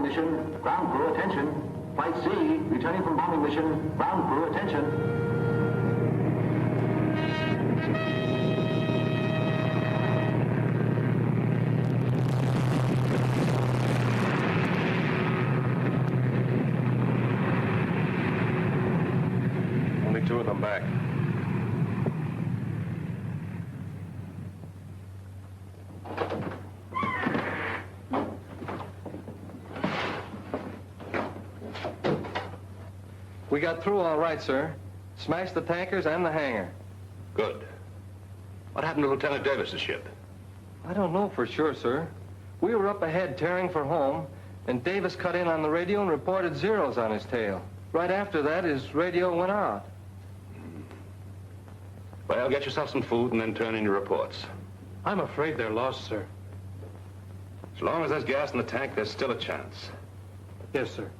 bombing mission. Ground crew, attention. Flight C, returning from bombing mission. Ground crew, attention. Only two of them back. We got through all right, sir. Smashed the tankers and the hangar. Good. What happened to Lieutenant Davis's ship? I don't know for sure, sir. We were up ahead tearing for home, and Davis cut in on the radio and reported zeros on his tail. Right after that, his radio went out. Well, get yourself some food and then turn in your reports. I'm afraid they're lost, sir. As long as there's gas in the tank, there's still a chance. Yes, sir.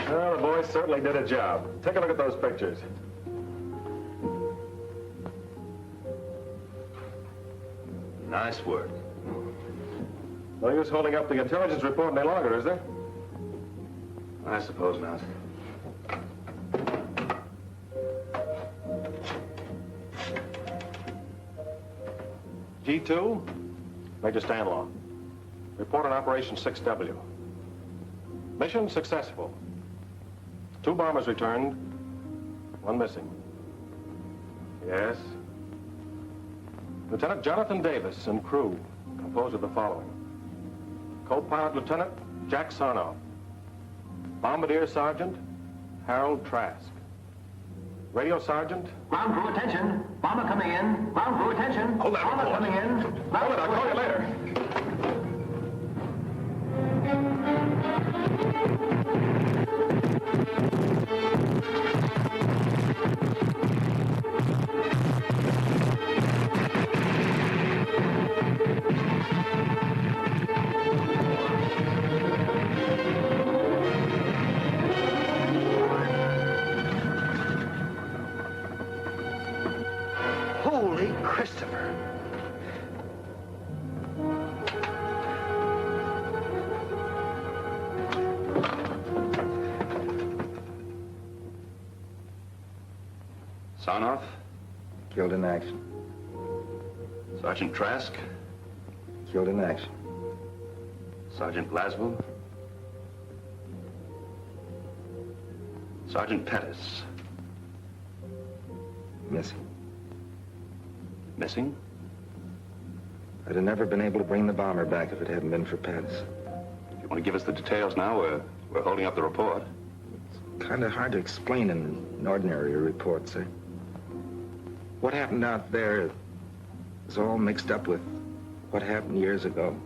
Well, the boys certainly did a job. Take a look at those pictures. Nice work. No use holding up the intelligence report any longer, is there? I suppose not. G2, Major Stanlaw. Report on Operation 6W. Mission successful. 2 bombers returned, 1 missing. Yes. Lieutenant Jonathan Davis and crew composed of the following. Co-pilot Lieutenant Jack Sarnoff. Bombardier Sergeant Harold Trask. Radio Sergeant. Ground crew, attention. Bomber coming in. Ground crew, attention. Hold that Bomber report. coming in. Hold it, I'll call you later. Holy Christopher. Sarnoff, Killed in action. Sergeant Trask, Killed in action. Sergeant Glasgow, Sergeant Pettis. Missing. Missing? I'd have never been able to bring the bomber back if it hadn't been for Pettis. If you want to give us the details now, we're holding up the report. Kind of hard to explain in an ordinary report, sir. What happened out there is all mixed up with what happened years ago.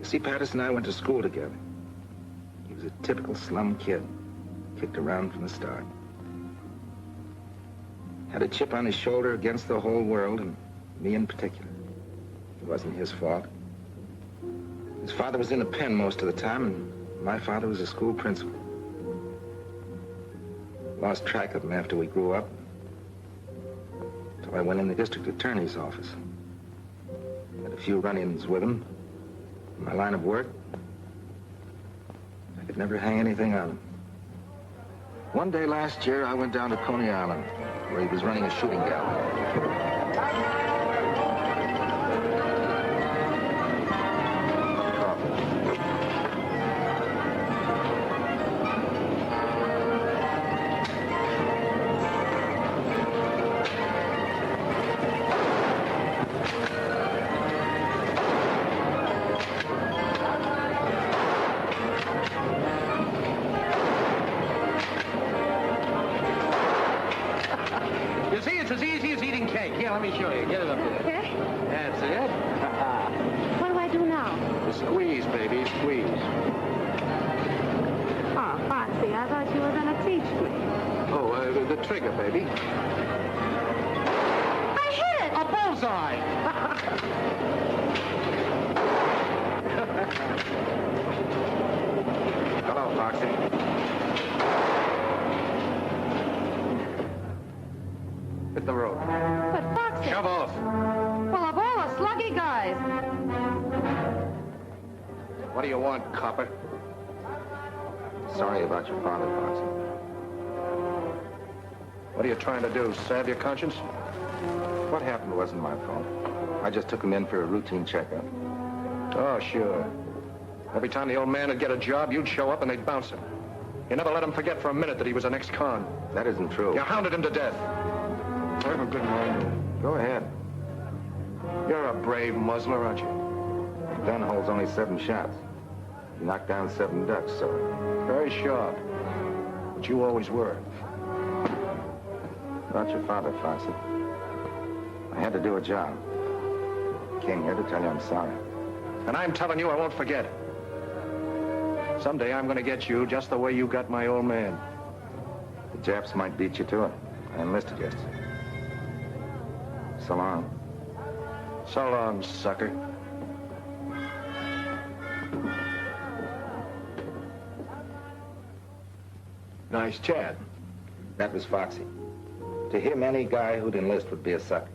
You see, Pettis and I went to school together. He was a typical slum kid, kicked around from the start. Had a chip on his shoulder against the whole world, and me in particular. It wasn't his fault. His father was in a pen most of the time, and my father was a school principal. Lost track of him after we grew up, until I went in the district attorney's office. Had a few run-ins with him. In my line of work, I could never hang anything on him. One day last year, I went down to Coney Island, where he was running a shooting gallery. You see, it's as easy as eating cake. Here, let me show you. Get it up there. Okay. That's it. What do I do now? Squeeze, baby, squeeze. Oh, Foxy, I thought you were going to teach me. Oh, the trigger, baby. I hit it! A bullseye! Foxy. Hit the road. But Foxy... Shove off. Well, of all the sluggy guys. What do you want, copper? Sorry about your father, Foxy. What are you trying to do, salve your conscience? What happened wasn't my fault. I just took him in for a routine checkup. Oh, sure. Every time the old man would get a job, you'd show up and they'd bounce him. You never let him forget for a minute that he was an ex-con. That isn't true. You hounded him to death. I have a good mind. Go ahead. You're a brave muzzler, aren't you? The gun holds only 7 shots. You knocked down 7 ducks, so... Very sharp. But you always were. About your father, Foxy. I had to do a job. Came here to tell you I'm sorry. And I'm telling you I won't forget. Someday I'm going to get you just the way you got my old man. The Japs might beat you to it. I enlisted you. So long. So long, sucker. Nice Chad. That was Foxy. To him, any guy who'd enlist would be a sucker.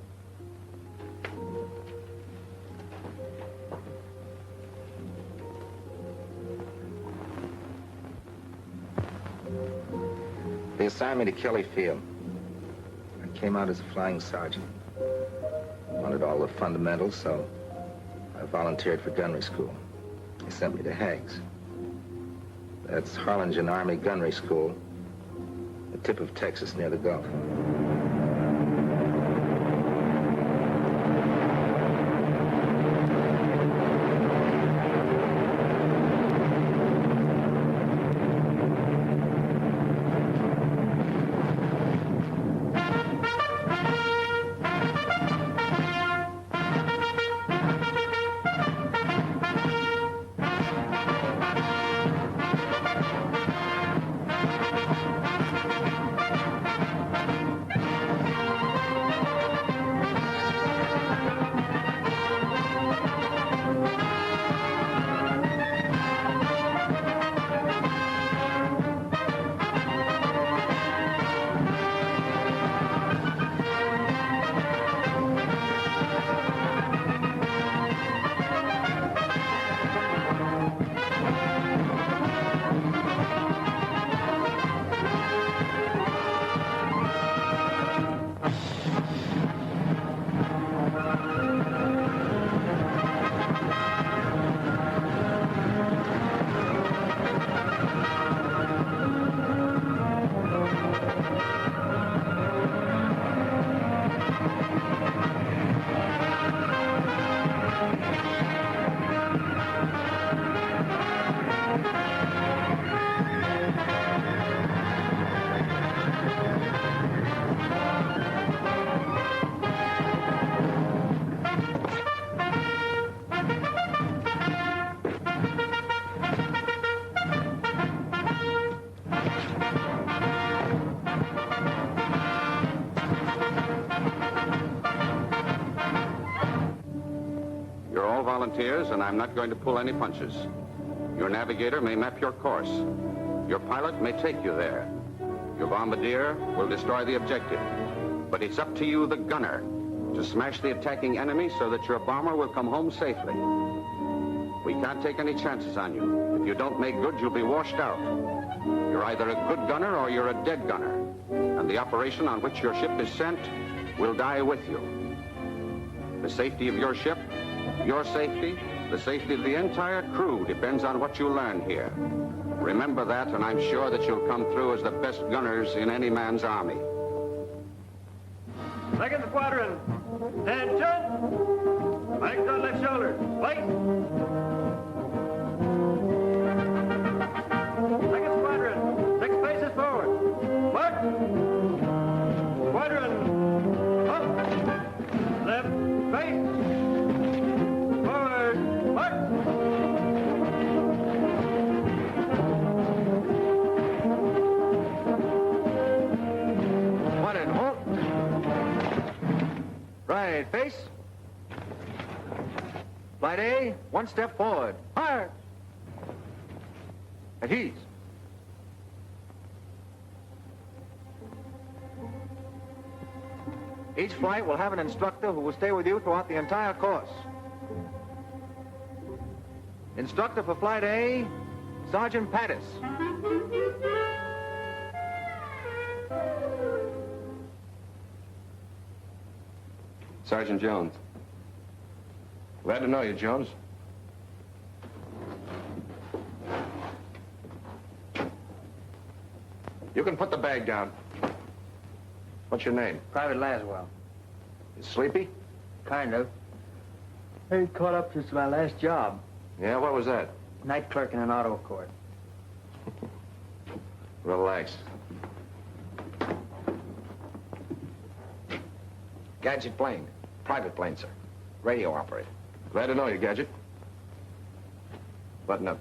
They assigned me to Kelly Field. I came out as a flying sergeant. Wanted all the fundamentals, so I volunteered for gunnery school. They sent me to Hags. That's Harlingen Army Gunnery School, the tip of Texas near the Gulf. Volunteers, and I'm not going to pull any punches. Your navigator may map your course. Your pilot may take you there. Your bombardier will destroy the objective. But it's up to you, the gunner, to smash the attacking enemy so that your bomber will come home safely. We can't take any chances on you. If you don't make good, you'll be washed out. You're either a good gunner or you're a dead gunner. And the operation on which your ship is sent will die with you. The safety of your ship, your safety, the safety of the entire crew depends on what you learn here. Remember that, and I'm sure that you'll come through as the best gunners in any man's army. Second squadron, attention! Flanks on left shoulder, fight! Second squadron, 6 paces forward, march! Squadron, up! Left, face! Right, face. Flight A, 1 step forward. Fire! At ease. Each flight will have an instructor who will stay with you throughout the entire course. Instructor for Flight A, Sergeant Pattis. Sergeant Jones. Glad to know you, Jones. You can put the bag down. What's your name? Private Laswell. You sleepy? Kind of. I caught up since my last job. Yeah, what was that? Night clerk in an auto court. Relax. Gadget plane. Private plane, sir. Radio operator. Glad to know you, Gadget. Button up.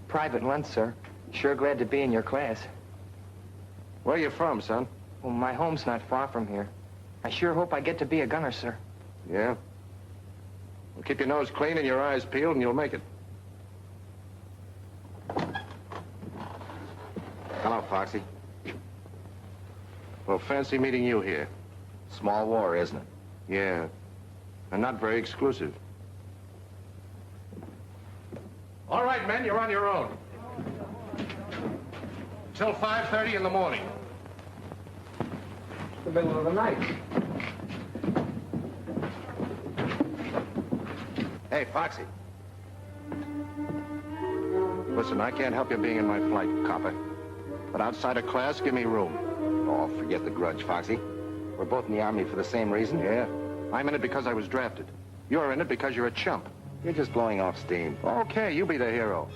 Private Lunt, sir. Sure glad to be in your class. Where you from, son? Well, my home's not far from here. I sure hope I get to be a gunner, sir. Yeah? Well, keep your nose clean and your eyes peeled and you'll make it. Hello, Foxy. Well, fancy meeting you here. Small war, isn't it? Yeah. And not very exclusive. All right, men, you're on your own. Till 5:30 in the morning. The middle of the night. Hey, Foxy. Listen, I can't help you being in my flight, copper. But outside of class, give me room. Oh, forget the grudge, Foxy. We're both in the Army for the same reason. Yeah? I'm in it because I was drafted. You're in it because you're a chump. You're just blowing off steam. Okay, you be the hero.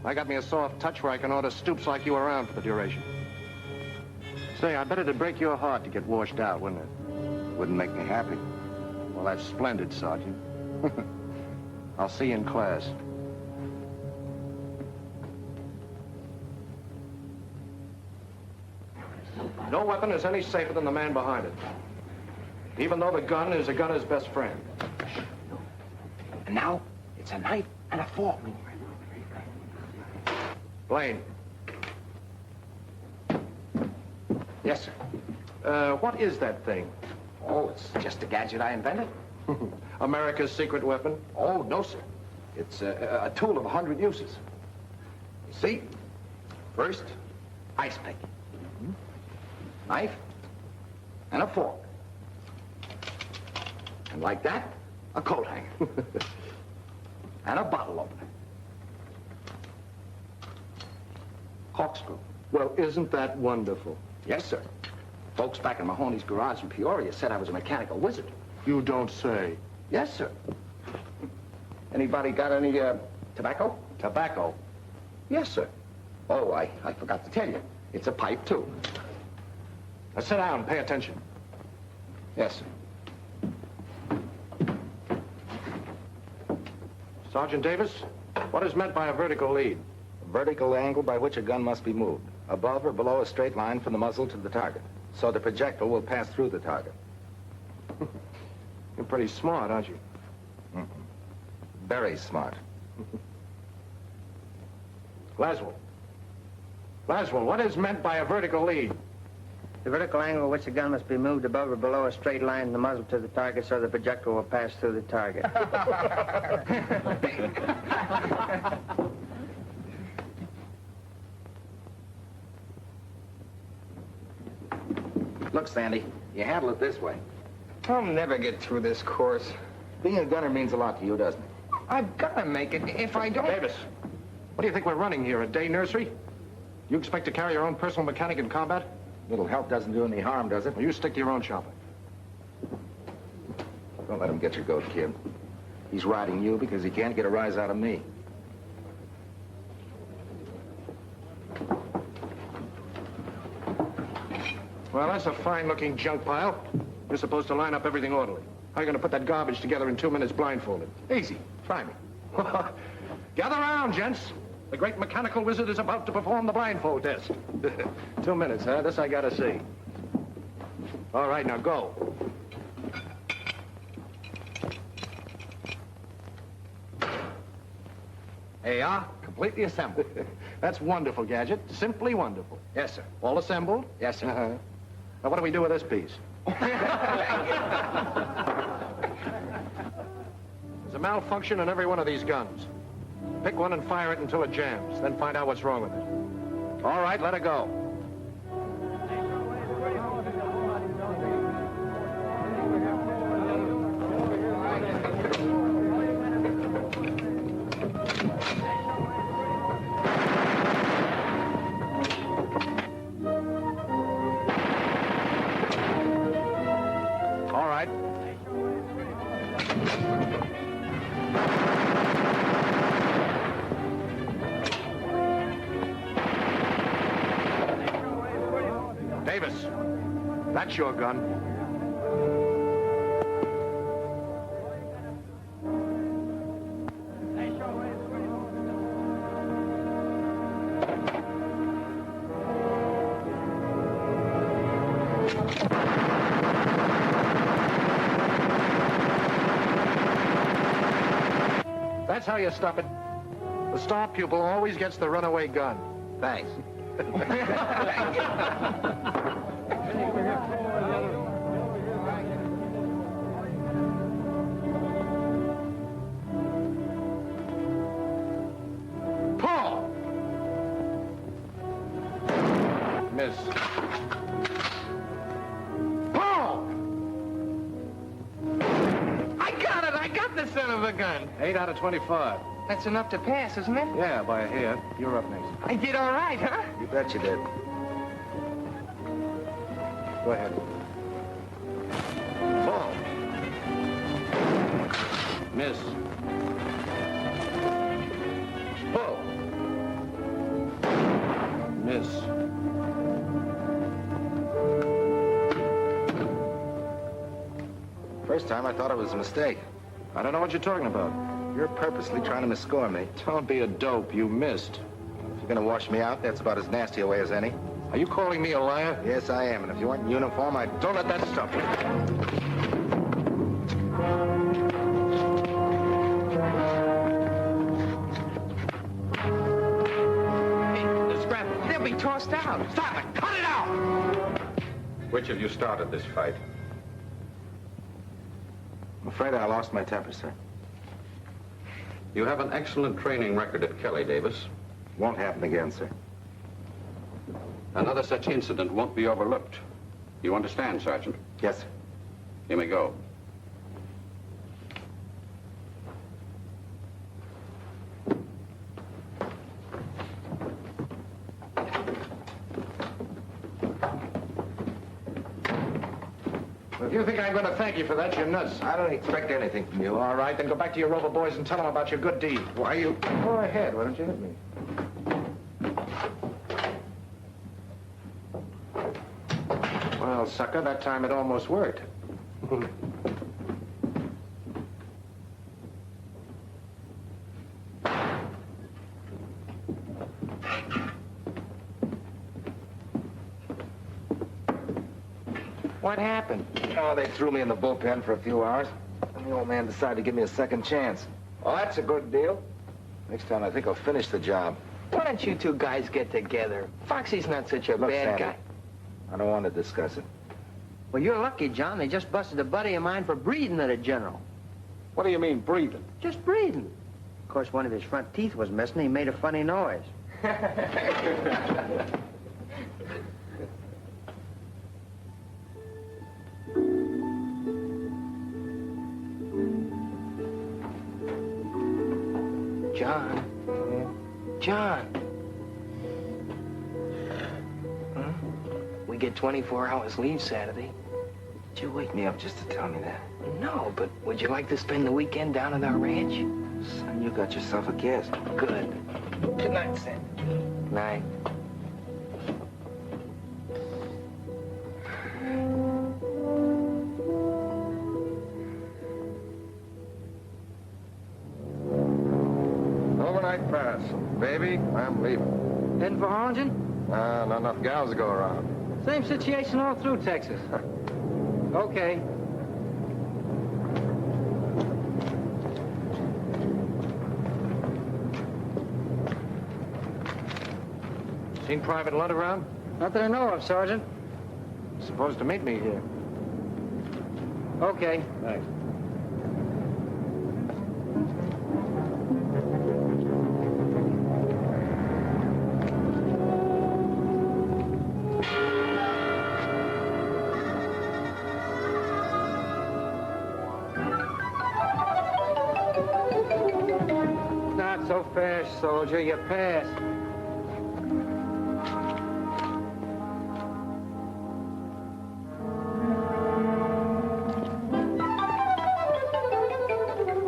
I got me a soft touch where I can order stoops like you around for the duration. Say, I bet it'd break your heart to get washed out, wouldn't it? Wouldn't make me happy. Well, that's splendid, Sergeant. I'll see you in class. No weapon is any safer than the man behind it. Even though the gun is a gunner's best friend. And now, it's a knife and a fork. Blaine. Yes, sir. What is that thing? Oh, it's just a gadget I invented. America's secret weapon? Oh, no, sir. It's a tool of 100 uses. You see? First, ice pick. Knife and a fork. And like that, a coat hanger. And a bottle opener. Corkscrew. Well, isn't that wonderful? Yes, sir. Folks back in Mahoney's garage in Peoria said I was a mechanical wizard. You don't say. Yes, sir. Anybody got any, tobacco? Tobacco? Yes, sir. Oh, I forgot to tell you. It's a pipe, too. Now sit down, pay attention. Yes, sir. Sergeant Davis, what is meant by a vertical lead? A vertical angle by which a gun must be moved, above or below a straight line from the muzzle to the target, so the projectile will pass through the target. You're pretty smart, aren't you? Very smart. Laswell. Laswell, what is meant by a vertical lead? The vertical angle at which the gun must be moved above or below a straight line from the muzzle to the target so the projectile will pass through the target. Look, Sandy, you handle it this way. I'll never get through this course. Being a gunner means a lot to you, doesn't it? I've got to make it. If I don't... Davis, what do you think we're running here, a day nursery? You expect to carry your own personal mechanic in combat? Little help doesn't do any harm, does it? Well, you stick to your own chopper. Don't let him get your goat, kid. He's riding you because he can't get a rise out of me. Well, that's a fine-looking junk pile. You're supposed to line up everything orderly. How are you going to put that garbage together in 2 minutes blindfolded? Easy. Try me. Gather around, gents. The great mechanical wizard is about to perform the blindfold test. 2 minutes, huh? This I gotta see. All right, now go. They are completely assembled. That's wonderful, Gadget. Simply wonderful. Yes, sir. All assembled? Yes, sir. Uh-huh. Now, what do we do with this piece? There's a malfunction in every one of these guns. Pick one and fire it until it jams, then find out what's wrong with it. All right, let it go. All right. Davis, that's your gun. That's how you stop it. The star pupil always gets the runaway gun. Thanks. Paul! Miss. Paul! I got it! I got the son of a gun! 8 out of 25. That's enough to pass, isn't it? Yeah, by a hair. You're up next. I did all right, huh? You bet you did. Go ahead. Paul. Miss. Paul. Miss. First time I thought it was a mistake. I don't know what you're talking about. You're purposely trying to misscore me. Don't be a dope. You missed. If you're gonna wash me out, that's about as nasty a way as any. Are you calling me a liar? Yes, I am. And if you weren't in uniform, I'd... Don't let that stop you. Hey, the scrap, they'll be tossed out. Stop it! Cut it out! Which of you started this fight? I'm afraid I lost my temper, sir. You have an excellent training record at Kelly, Davis. Won't happen again, sir. Another such incident won't be overlooked. You understand, Sergeant? Yes, sir. You may go. If you think I'm going to thank you for that, you're nuts. I don't expect anything from you. All right, then go back to your Rover boys and tell them about your good deed. Why you... Go ahead. Why don't you hit me? Well, sucker, that time it almost worked. What happened? Oh, they threw me in the bullpen for a few hours. And the old man decided to give me a second chance. Well, that's a good deal. Next time, I think I'll finish the job. Why don't you two guys get together? Foxy's not such a Look, bad Sandy, guy. I don't want to discuss it. Well, you're lucky, John. They just busted a buddy of mine for breathing at a general. What do you mean, breathing? Just breathing. Of course, one of his front teeth was missing. He made a funny noise. John. John. We get 24 hours leave Saturday. Did you wake me up just to tell me that? No, but would you like to spend the weekend down at our ranch? Son, you got yourself a guest. Good. Good night, Sam. Night. Overnight pass. Baby, I'm leaving. Heading for Harlingen? Not enough gals to go around. Same situation all through Texas. Okay. Seen Private Lunt around? Not that I know of, Sergeant. Supposed to meet me here. Okay. Thanks. Not so fast, soldier. You passed.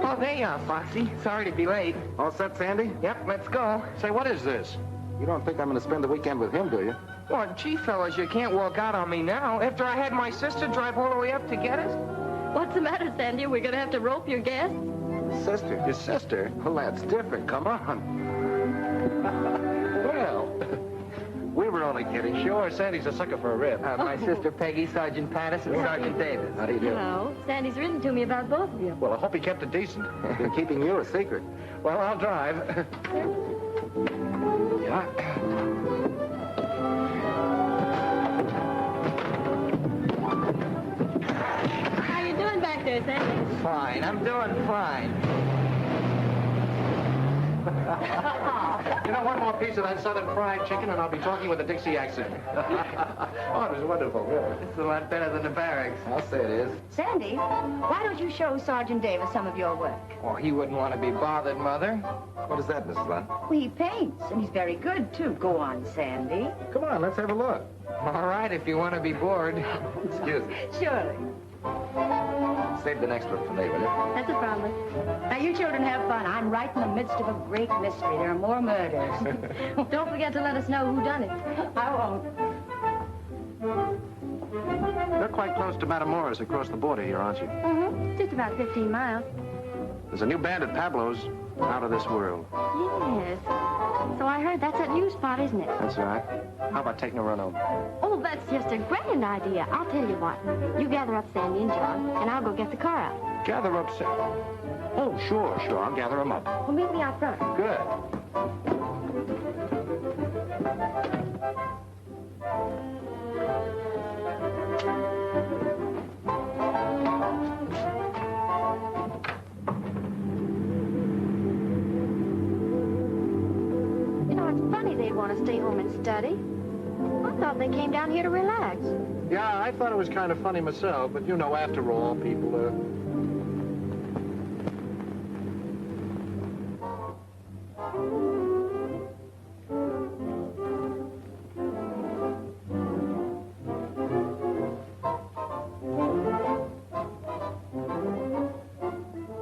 Oh, there you are, Foxy. Sorry to be late. All set, Sandy? Yep, let's go. Say, what is this? You don't think I'm going to spend the weekend with him, do you? Well, gee, fellas, you can't walk out on me now. After I had my sister drive all the way up to get us. What's the matter, Sandy? We're going to have to rope your guests? Sister? Your sister? Well, that's different. Come on. Well, we were only kidding. Sure, Sandy's a sucker for a rib. My sister Peggy, Sergeant Patterson, Sergeant Davis. How do you do? No. Sandy's written to me about both of you. Well, I hope he kept it decent. Been keeping you a secret. Well, I'll drive. Yeah. How you doing back there, Sandy? Fine, I'm doing fine. You know, one more piece of that southern fried chicken, and I'll be talking with a Dixie accent. Oh, it was wonderful, really. It's a lot better than the barracks. I'll say it is. Sandy, why don't you show Sergeant Davis some of your work? Oh, he wouldn't want to be bothered, Mother. What is that, Mrs. Lunt? Well, he paints, and he's very good, too. Go on, Sandy. Come on, let's have a look. All right, if you want to be bored. Excuse me. Surely. Save the next look for me, will you? That's a promise. Now, you children have fun. I'm right in the midst of a great mystery. There are more murders. Don't forget to let us know who done it. I won't. You're quite close to Matamoros across the border here, aren't you? Mm-hmm. Just about 15 miles. There's a new band at Pablo's, out of this world. Yes. So I heard that's that new spot, isn't it? That's right. How about taking a run over? Oh, that's just a grand idea. I'll tell you what. You gather up Sandy and John, and I'll go get the car out. Gather up, Sam. Oh, sure. I'll gather them up. Well, meet me out front. Good. You know, it's funny they'd want to stay home and study. I thought they came down here to relax. Yeah, I thought it was kind of funny myself, but you know, after all, people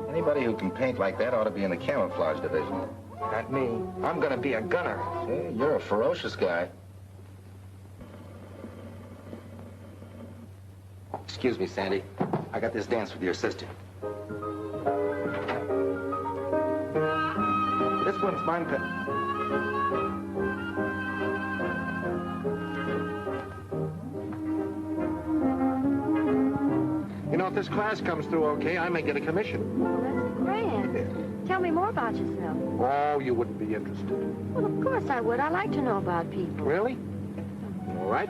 Anybody who can paint like that ought to be in the camouflage division. Not me. I'm going to be a gunner. See, you're a ferocious guy. Excuse me, Sandy. I got this dance with your sister. This one's mine. You know, if this class comes through okay, I may get a commission. Well, that's grand. Tell me more about yourself. Oh, you wouldn't be interested. Well, of course I would. I like to know about people. Really? All right.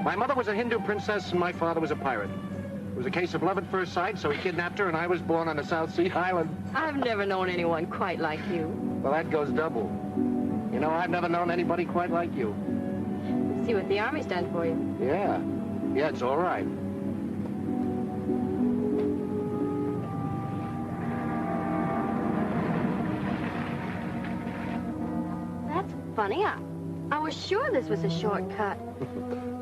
My mother was a Hindu princess and my father was a pirate. It was a case of love at first sight, so he kidnapped her and I was born on a South Sea island. I've never known anyone quite like you. Well, that goes double. You know, I've never known anybody quite like you. See what the Army's done for you. Yeah. Yeah, it's all right. That's funny. I was sure this was a shortcut.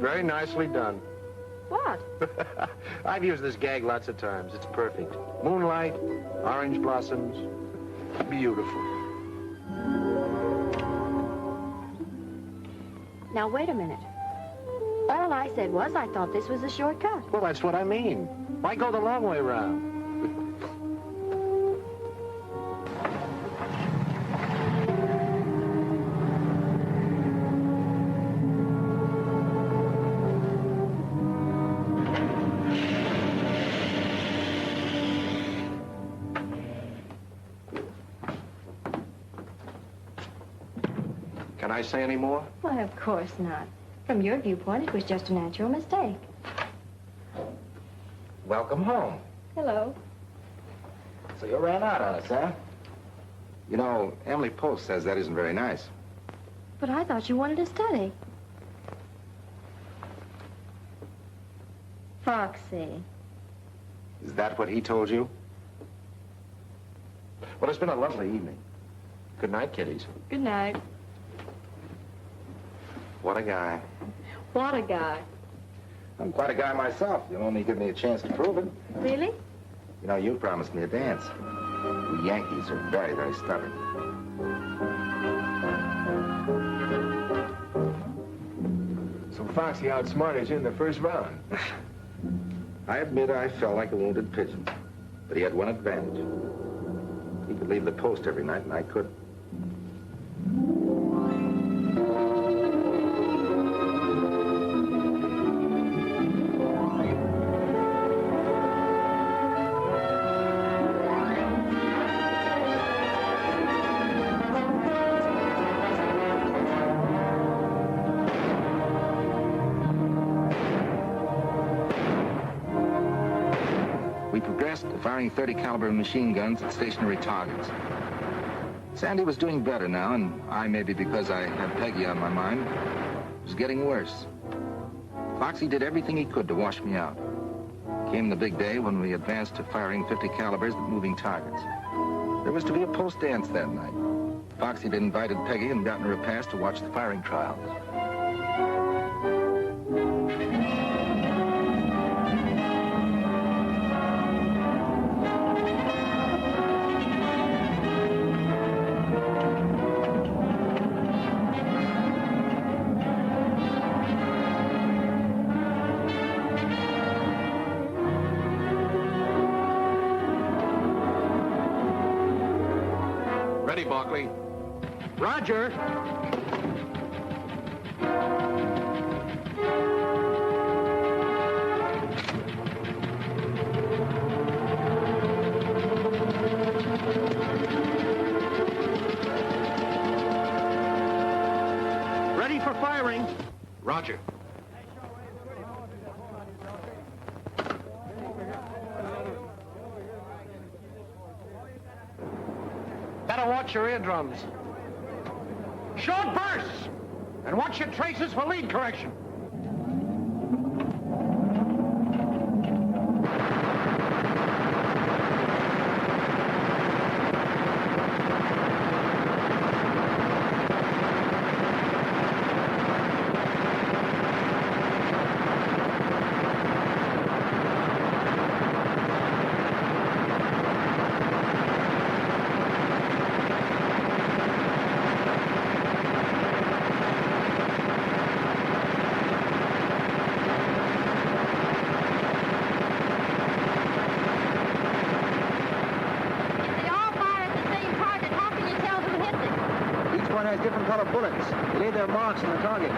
Very nicely done. What? I've used this gag lots of times. It's perfect. Moonlight, orange blossoms. Beautiful. Now, wait a minute. All I said was I thought this was a shortcut. Well, that's what I mean. Why go the long way around? Can Can I say any more? Why, of course not. From your viewpoint, it was just a natural mistake. Welcome home. Hello. So you ran out on us, huh? You know, Emily Post says that isn't very nice. But I thought you wanted to study. Foxy. Is that what he told you? Well, it's been a lovely evening. Good night, kiddies. Good night. What a guy. What a guy. I'm quite a guy myself. You'll only give me a chance to prove it. Really? You know, you promised me a dance. We Yankees are very, very stubborn. So Foxy outsmarted you in the first round. I admit I felt like a wounded pigeon, but he had one advantage. He could leave the post every night, and I couldn't. We progressed to firing 30 caliber machine guns at stationary targets. Sandy was doing better now, and I, maybe because I had Peggy on my mind, was getting worse. Foxy did everything he could to wash me out. Came the big day when we advanced to firing 50 calibers at moving targets. There was to be a post dance that night. Foxy had invited Peggy and gotten her a pass to watch the firing trials. Ready, Barkley. Roger. Ready for firing. Roger. Better watch your eardrums. Short bursts! And watch your traces for lead correction. Different color bullets. They leave their marks on the target.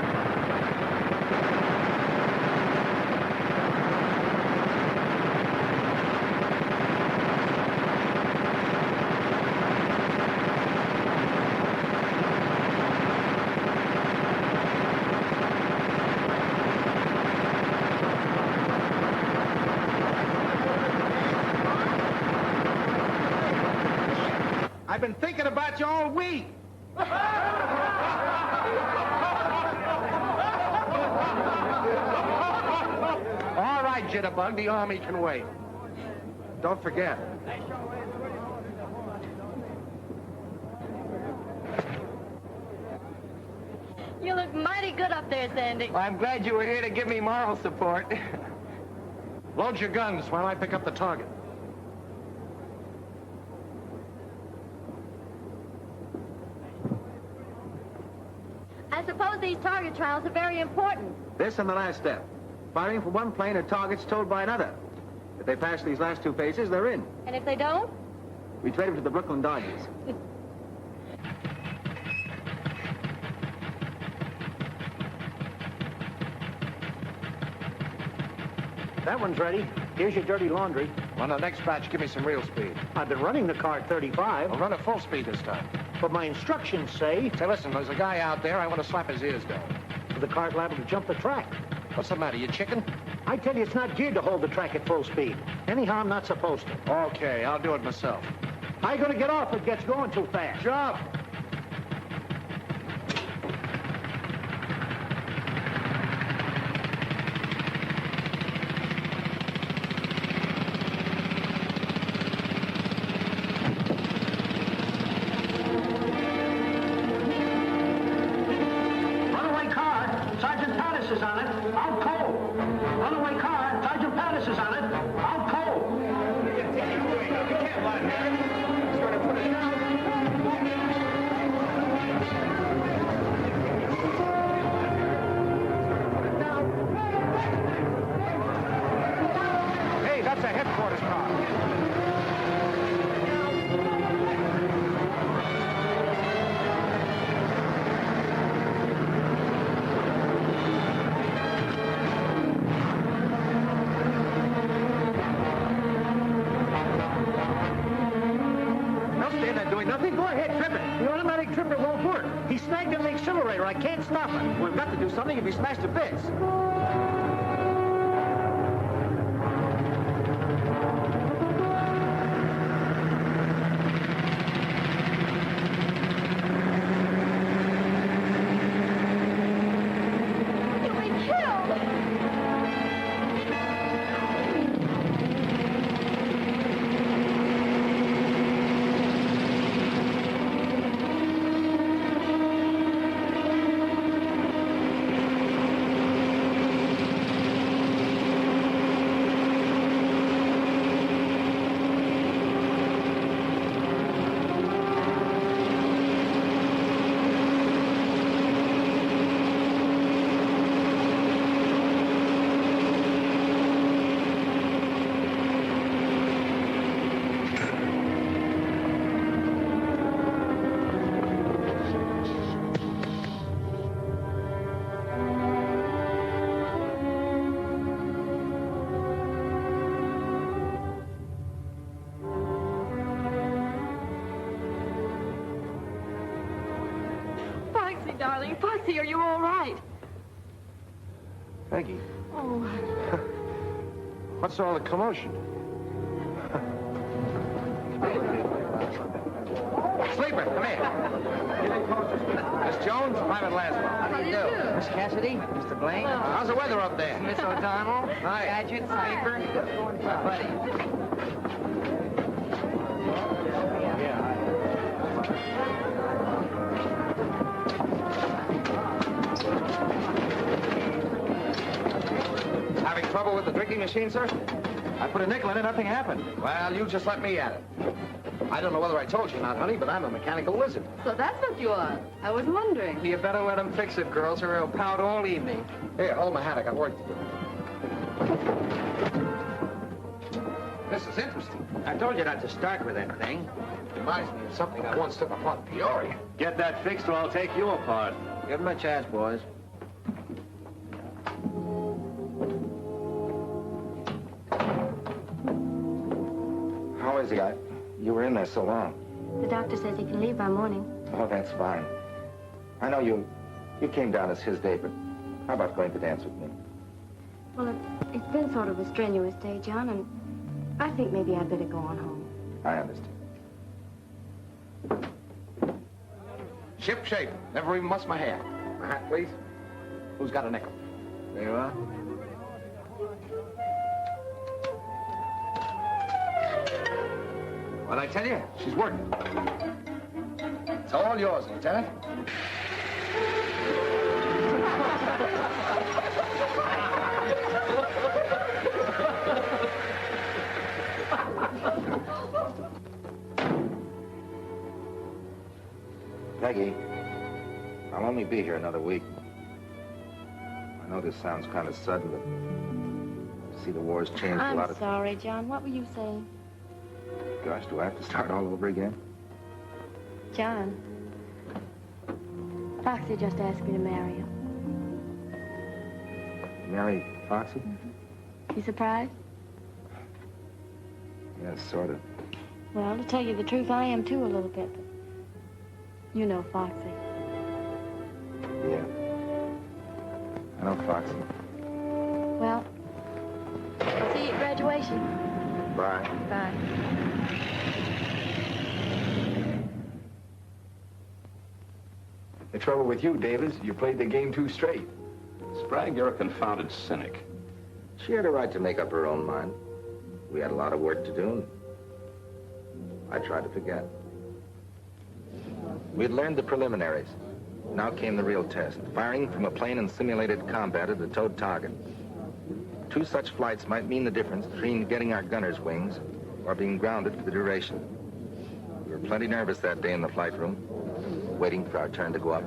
I've been thinking about you all week. All right, Jitterbug, the Army can wait. Don't forget. You look mighty good up there, Sandy. Well, I'm glad you were here to give me moral support. Load your guns while I pick up the target. I suppose these target trials are very important. This and the last step. Firing from one plane at targets told by another. If they pass these last two phases, they're in. And if they don't? We trade them to the Brooklyn Dodgers. That one's ready. Here's your dirty laundry. On the next batch, give me some real speed. I've been running the car at 35. I'll run at full speed this time. But my instructions say... Say, listen, there's a guy out there. I want to slap his ears down. The car's liable to jump the track. What's the matter, you chicken? I tell you, it's not geared to hold the track at full speed. Anyhow, I'm not supposed to. Okay, I'll do it myself. I gotta get off. It gets going too fast. Jump! Runaway car, Sergeant Pattis is on it. Out cold. Runaway car, Sergeant Pattis is on it. Out cold. Hey, that's a headquarters car. Don't stand there doing nothing. Go ahead, trip it. The automatic tripper won't work. He snagged on the accelerator. I can't stop it. We've got to do something if he smashed to bits. You'll be killed. Foxy, darling. Foxy, are you all right? Peggy, Oh, what's all the commotion? Sleeper, come here. Miss Jones, Private Laszlo. How do you do? Miss Cassidy, Mr. Blaine. How's the weather up there? Miss O'Donnell. Hi. Gadget, Sleeper. Buddy. Having trouble with the drinking machine, sir? I put a nickel in it, nothing happened. Well, you just let me at it. I don't know whether I told you or not, honey, but I'm a mechanical wizard. So that's what you are. I was wondering. You better let him fix it, girls, or he'll pout all evening. Here, hold my hat. I got work to do. This is interesting. I told you not to start with that thing. Reminds me of something I once took upon Peoria. Get that fixed or I'll take you apart. Give him a chance, boys. How is he? You were in there so long. the doctor says he can leave by morning. Oh, that's fine. I know you came down as his day, but how about going to dance with me? Well, it's been sort of a strenuous day, John, and I think maybe I'd better go on home. I understand. Ship shape. Never even mussed my hair. My hat, please. Who's got a nickel? There you are. What'd I tell you? She's working. It's all yours, Lieutenant. Peggy, I'll only be here another week. I know this sounds kind of sudden, but see, the war's changed a lot I'm of... sorry, John. What were you saying? Gosh, do I have to start all over again? John, Foxy just asked me to marry him. Marry Foxy? You surprised? Yes, sort of. Well, to tell you the truth, I am too a little bit. You know Foxy. Yeah. I know Foxy. Well, see you at graduation. Bye. Bye. The trouble with you, Davis, you played the game too straight. Sprague, you're a confounded cynic. She had a right to make up her own mind. We had a lot of work to do, and I tried to forget. We'd learned the preliminaries. Now came the real test, firing from a plane in simulated combat at a towed target. 2 such flights might mean the difference between getting our gunner's wings or being grounded for the duration. We were plenty nervous that day in the flight room, waiting for our turn to go up.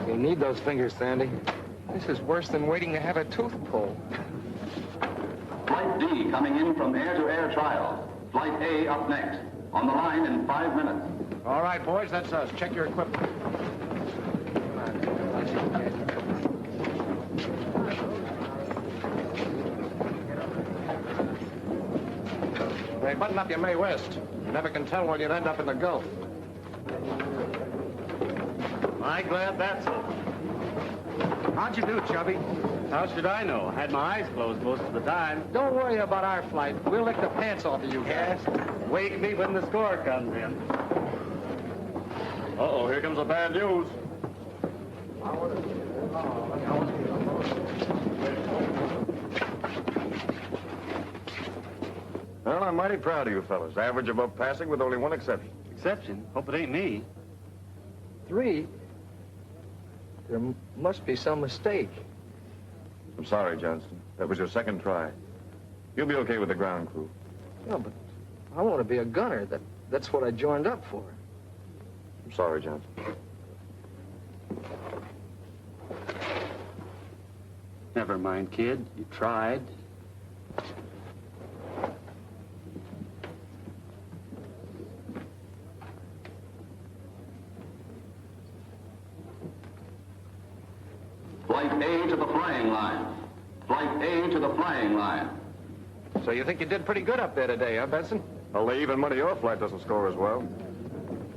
You need those fingers, Sandy. This is worse than waiting to have a tooth pulled. Flight D coming in from air-to-air trial. Flight A up next. On the line in 5 minutes. All right, boys, that's us. Check your equipment. Hey, button up your Mae West. You never can tell when you'd end up in the Gulf. I'm glad that's over. How'd you do, Chubby? How should I know? I had my eyes closed most of the time. Don't worry about our flight. We'll lick the pants off of you guys. Wake me when the score comes in. Uh-oh, here comes the bad news. Well, I'm mighty proud of you fellas. Average above passing with only one exception. Exception? Hope it ain't me. 3? There must be some mistake. I'm sorry, Johnston. That was your second try. You'll be okay with the ground crew. No, but I want to be a gunner. That's what I joined up for. I'm sorry, Johnston. Never mind, kid. You tried. Flight A to the flying line. Flight A to the flying line. So you think you did pretty good up there today, huh, Benson? Well, they even money your flight doesn't score as well.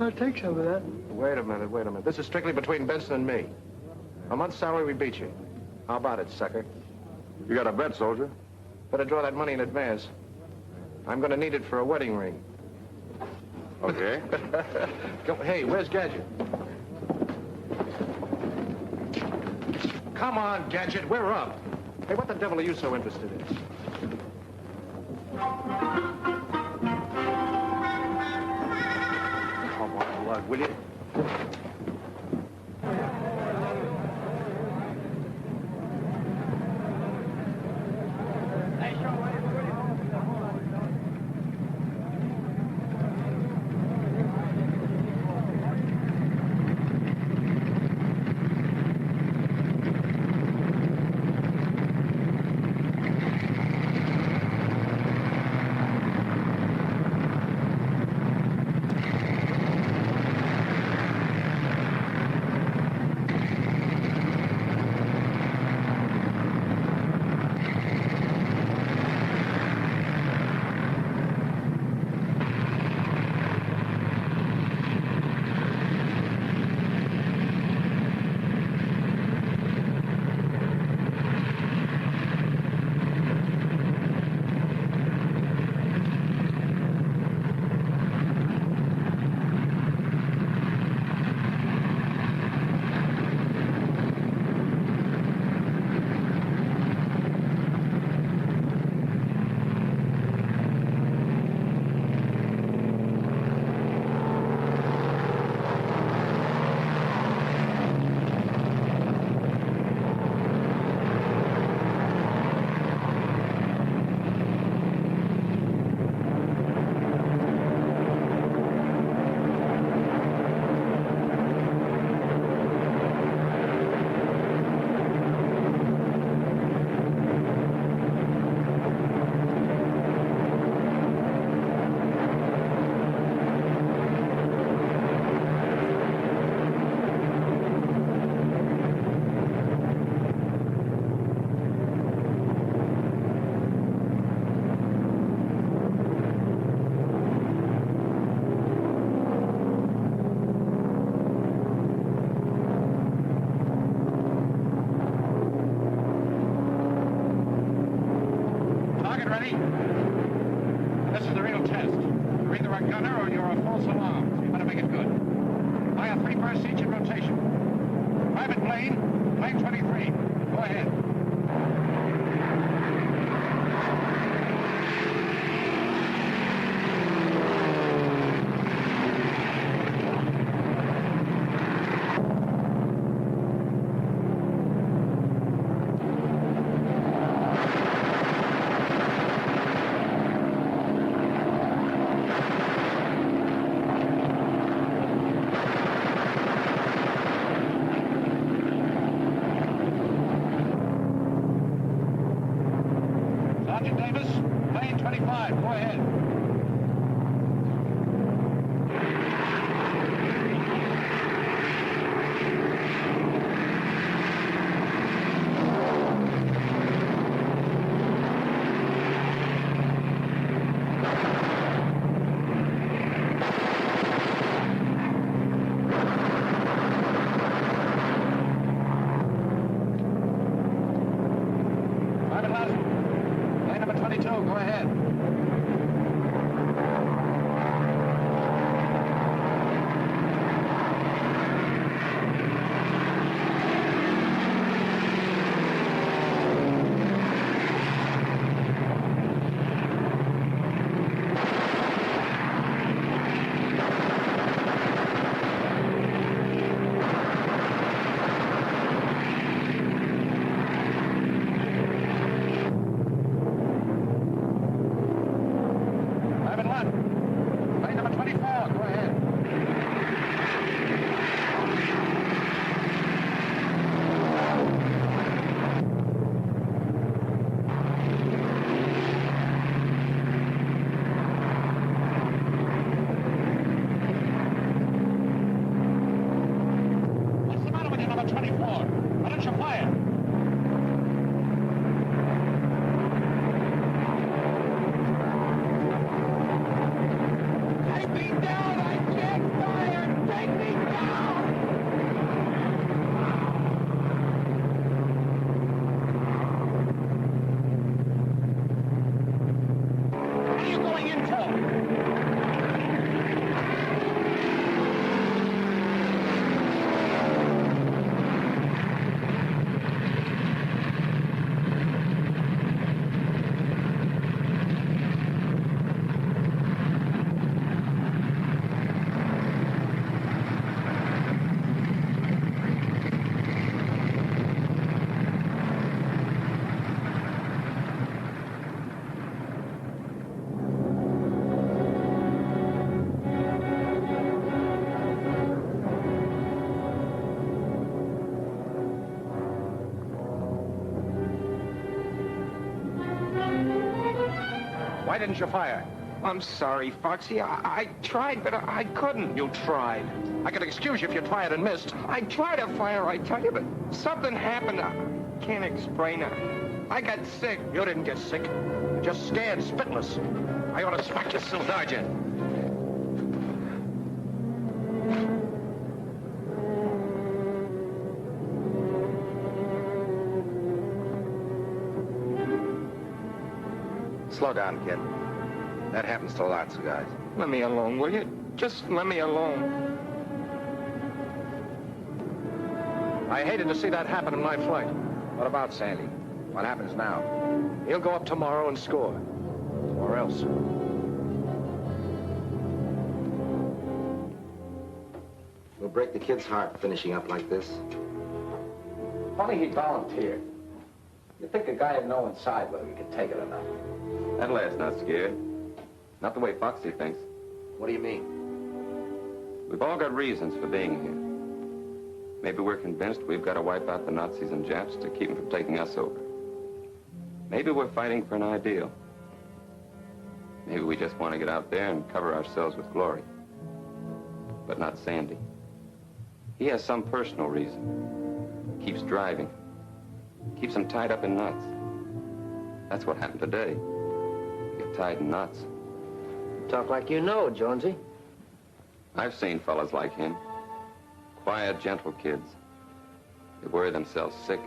I'll take some of that. Wait a minute. This is strictly between Benson and me. A month's salary, we beat you. How about it, sucker? You got a bet, soldier. Better draw that money in advance. I'm going to need it for a wedding ring. Okay. Hey, where's Gadget? Come on, Gadget, we're up. Hey, what the devil are you so interested in? Come on, Lug, will you? fast. You're either a gunner or you're a false alarm, so you better make it good. Fire 3 bursts each in rotation. Private plane, plane 23. Go ahead. Sergeant Davis, plane 25, go ahead. Private Lassiter, plane number 22, go ahead. Private Lassiter, plane number 24, go ahead. What's the matter with you, number 24? Why don't you fire? Take me down! I can't fire! Take me down! What are you going in for? Why didn't you fire? I'm sorry, Foxy. I tried, but I couldn't. You tried. I could excuse you if you tried and missed. I tried to fire, I tell you, but something happened. I can't explain it. I got sick. You didn't get sick. You're just scared, spitless. I ought to smack you, Sergeant. Slow down, kid. That happens to lots of guys. Let me alone, will you? Just let me alone. I hated to see that happen in my flight. What about Sandy? What happens now? He'll go up tomorrow and score. Or else. We'll break the kid's heart finishing up like this. Funny he volunteered. You'd think a guy would know inside whether he could take it or not. That lad's not scared. Not the way Foxy thinks. What do you mean? We've all got reasons for being here. Maybe we're convinced we've got to wipe out the Nazis and Japs to keep them from taking us over. Maybe we're fighting for an ideal. Maybe we just want to get out there and cover ourselves with glory. But not Sandy. He has some personal reason. Keeps driving. Keeps him tied up in knots. That's what happened today. Get tied in knots. Talk like you know, Jonesy. I've seen fellas like him. Quiet, gentle kids. They worry themselves sick.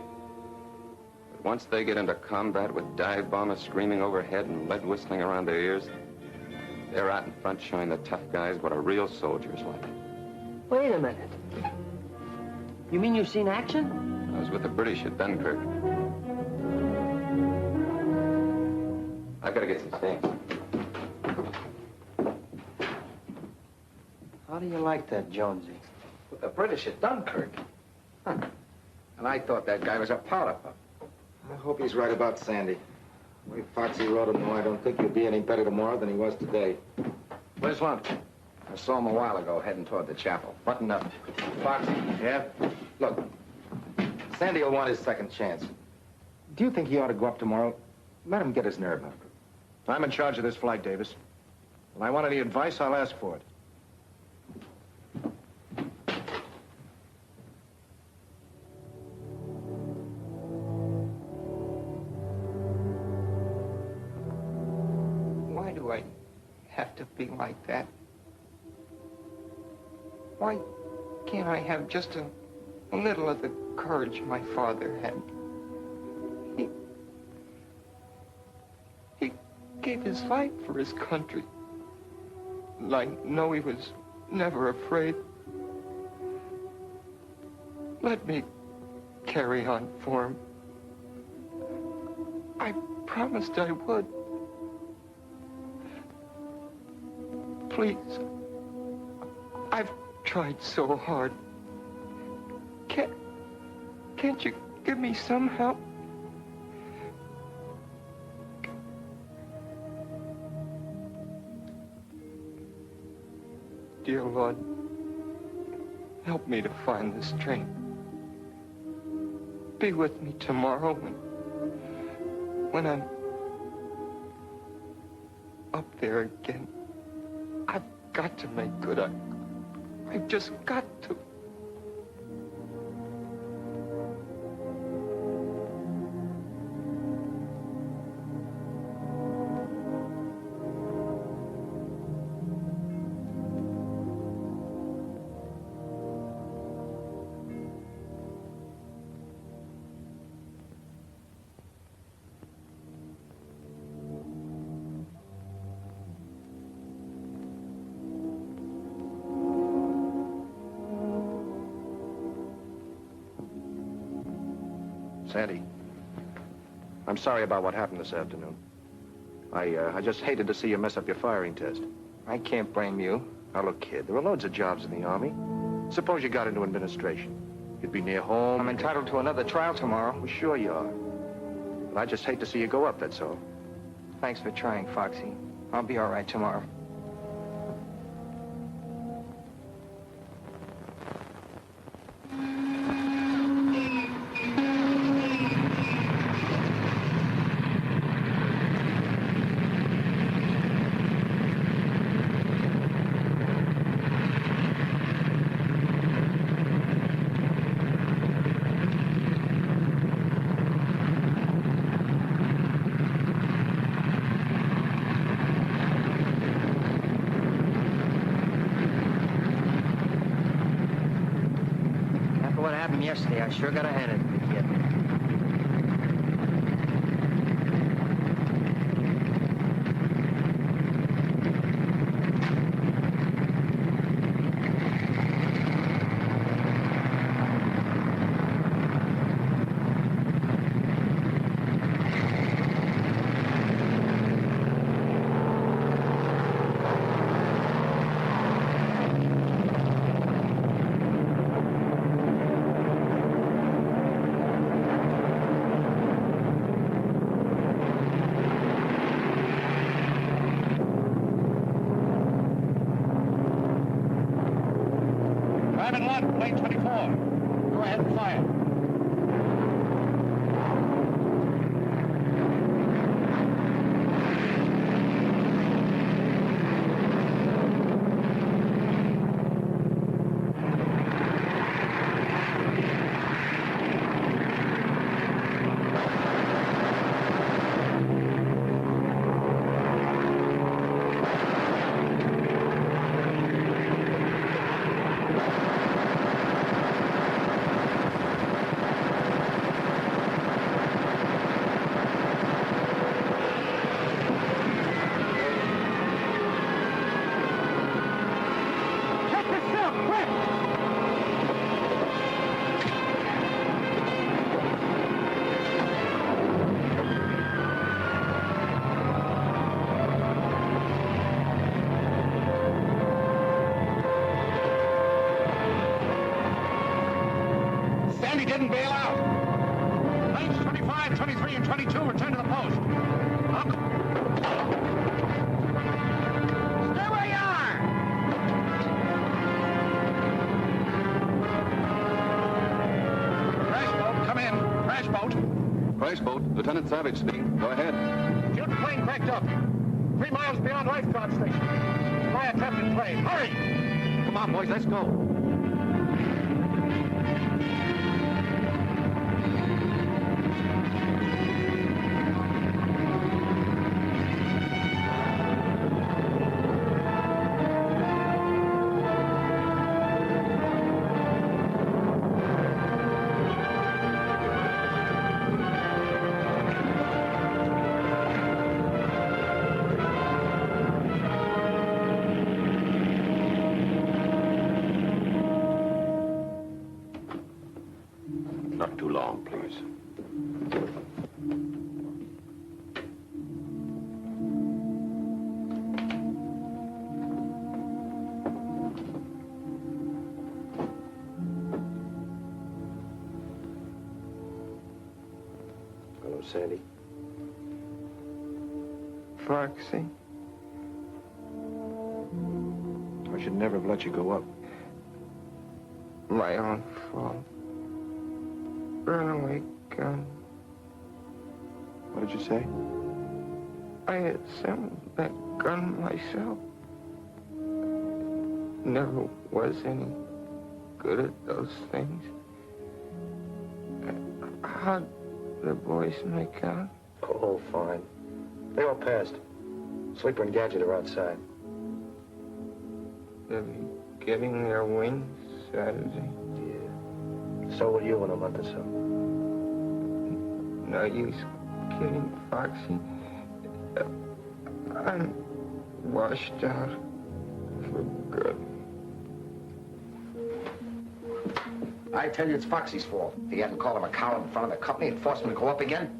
But once they get into combat with dive bombers screaming overhead and lead whistling around their ears, They're out in front showing the tough guys what a real soldier's like. Wait a minute. You mean you've seen action? I was with the British at Dunkirk. I've got to get some things. How do you like that, Jonesy? With the British at Dunkirk. Huh. And I thought that guy was a powder puff. I hope he's right about Sandy. The way Foxy wrote him, though, I don't think he'll be any better tomorrow than he was today. Where's Lump? I saw him a while ago heading toward the chapel. Button up. Foxy. Yeah? Look, Sandy will want his second chance. Do you think he ought to go up tomorrow? Let him get his nerve up. I'm in charge of this flight, Davis. When I want any advice, I'll ask for it. Why do I have to be like that? Why can't I have just a little of the courage my father had? He gave his life for his country. And I know he was never afraid. Let me carry on for him. I promised I would. Please. I've tried so hard. Can't you give me some help? Dear Lord, help me to find the strength. Be with me tomorrow when I'm up there again. I've got to make good. I've just got to. Sandy, I'm sorry about what happened this afternoon. I just hated to see you mess up your firing test. I can't blame you. Now, look, kid, there are loads of jobs in the Army. Suppose you got into administration. You'd be near home. I'm entitled to another trial tomorrow. Well, sure you are. But I just hate to see you go up, that's all. Thanks for trying, Foxy. I'll be all right tomorrow. Yesterday, I sure got a hand in the kid. Private Lot, plane 24. Go ahead and fire. up, quick! Sandy didn't bail out. Lanes 25, 23, and 22 return to the post. Stay where you are! Crash boat, come in. Crash boat. Crash boat, Lieutenant Savage speaking. Go ahead. Shooting plane cracked up. 3 miles beyond lifeguard station. Fly a traffic plane. Hurry! Come on, boys, let's go. Not too long, please. Hello, Sandy. Foxy. I should never have let you go up. My own fault. Runaway gun. What did you say? I assembled that gun myself. Never was any good at those things. How'd the boys make out? Oh, fine. They all passed. Sleeper and Gadget are outside. They'll be getting their wings Saturday. Yeah. So will you in a month or so. No use kidding, Foxy. I'm washed out for good. I tell you, it's Foxy's fault. If he hadn't called him a coward in front of the company and forced him to go up again.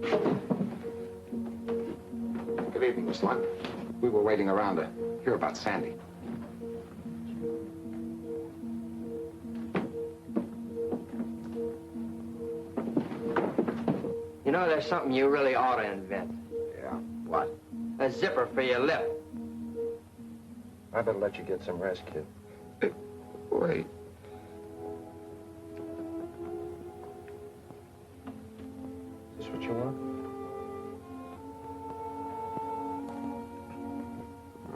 Good evening, Miss Lund. We were waiting around to hear about Sandy. You know, there's something you really ought to invent. Yeah, what? A zipper for your lip. I better let you get some rest, kid. Wait. Is this what you want?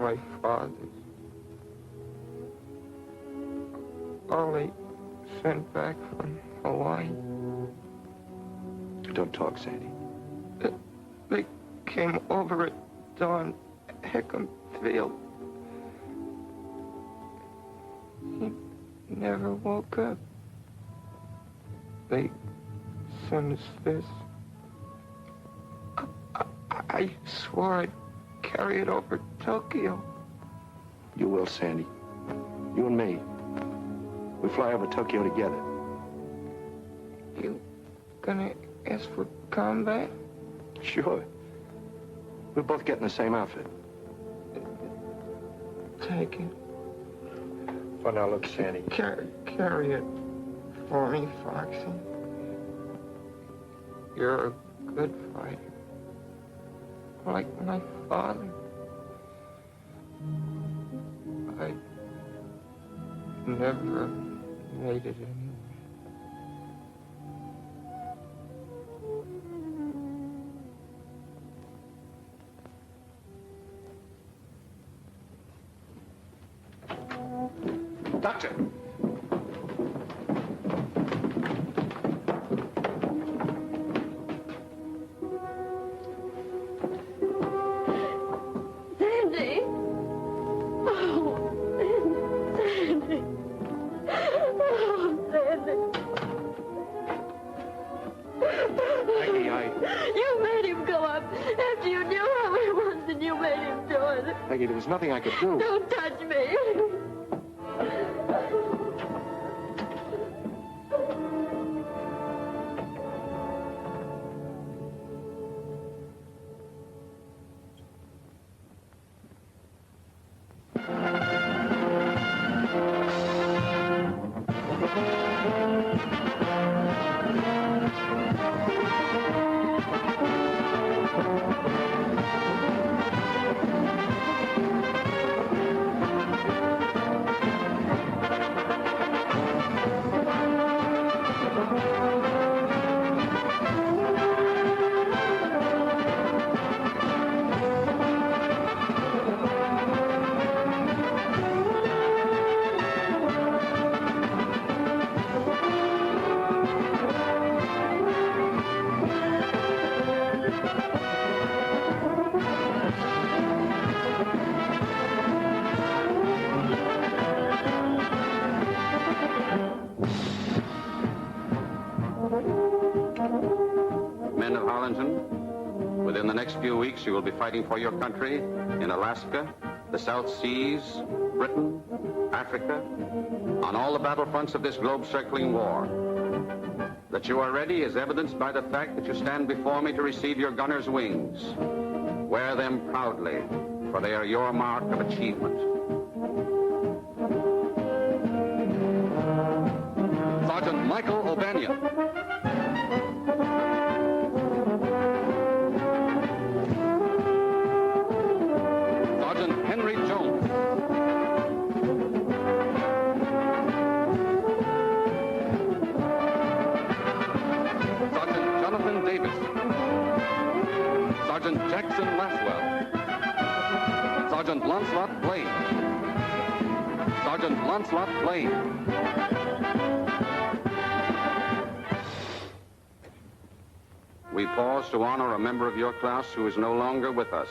My father's. All they sent back from Hawaii. Don't talk, Sandy. They came over at dawn, Hickam Field. He never woke up. They sent us this. I swore I'd carry it over Tokyo. You will, Sandy. You and me. We fly over Tokyo together. You gonna ask for combat? Sure. We'll both get in the same outfit. Take it. For now, look, Sandy. Carry it for me, Foxy. You're a good fighter. Like my father. I never made it anyway. Doctor! Sandy! Oh, Sandy! Oh, Sandy! Maggie, You made him go up after you knew how he was and you made him do it. Maggie, there was nothing I could do. Don't touch me. next few weeks, you will be fighting for your country in Alaska, the South Seas, Britain, Africa, on all the battlefronts of this globe-circling war. That you are ready is evidenced by the fact that you stand before me to receive your gunner's wings. Wear them proudly, for they are your mark of achievement. Sergeant Michael O'Banion. Sergeant Henry Jones. Sergeant Jonathan Davis. Sergeant Jackson Laswell. Sergeant Lancelot Blaine. Sergeant Lancelot Blaine. We pause to honor a member of your class who is no longer with us.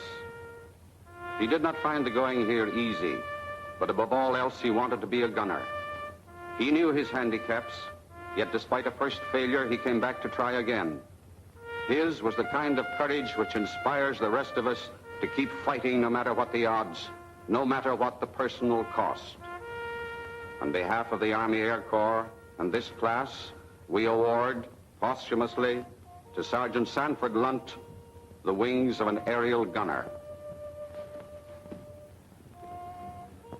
He did not find the going here easy, but above all else, he wanted to be a gunner. He knew his handicaps, yet despite a first failure, he came back to try again. His was the kind of courage which inspires the rest of us to keep fighting no matter what the odds, no matter what the personal cost. On behalf of the Army Air Corps and this class, we award, posthumously, to Sergeant Sanford Lunt, the wings of an aerial gunner.